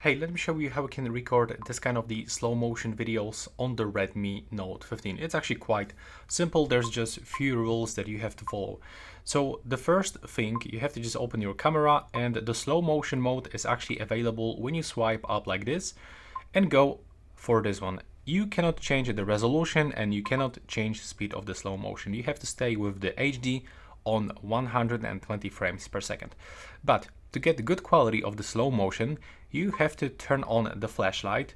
Hey, let me show you how we can record this kind of the slow motion videos on the Redmi Note 15. It's actually quite simple. There's just a few rules that you have to follow. So the first thing, you have to just open your camera, and the slow motion mode is actually available when you swipe up like this and go for this one. You cannot change the resolution and you cannot change the speed of the slow motion. You have to stay with the HD on 120 frames per second. But to get the good quality of the slow motion, you have to turn on the flashlight,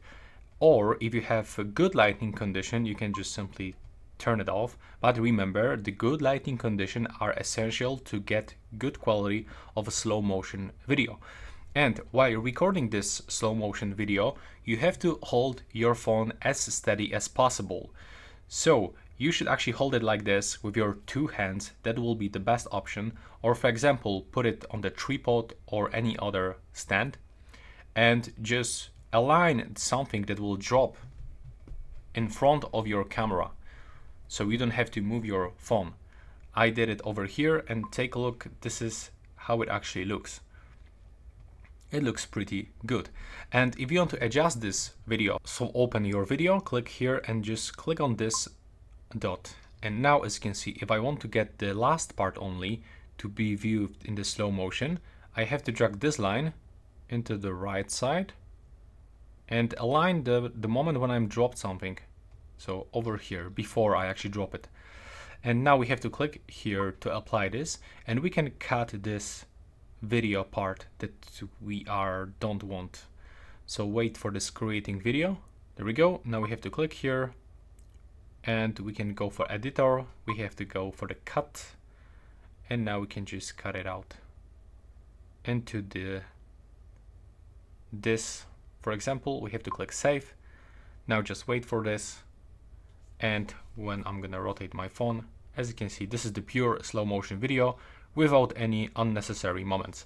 or if you have a good lighting condition, you can just simply turn it off. But remember, the good lighting condition are essential to get good quality of a slow motion video. And while recording this slow motion video, you have to hold your phone as steady as possible. So you should actually hold it like this with your two hands. That will be the best option. Or for example, put it on the tripod or any other stand and just align something that will drop in front of your camera, so you don't have to move your phone. I did it over here, and take a look. This is how it actually looks. It looks pretty good. And if you want to adjust this video, so open your video, click here and just click on this dot. And now, as you can see, if I want to get the last part only to be viewed in the slow motion, I have to drag this line into the right side and align the moment when I'm dropped something. So over here, before I actually drop it. And now we have to click here to apply this, and we can cut this video part that we don't want. So wait for this creating video. There we go. Now we have to click here and we can go for editor. We have to go for the cut, and now we can just cut it out into this. For example, we have to click save. Now just wait for this, and when I'm gonna rotate my phone, as you can see, this is the pure slow motion video without any unnecessary moments.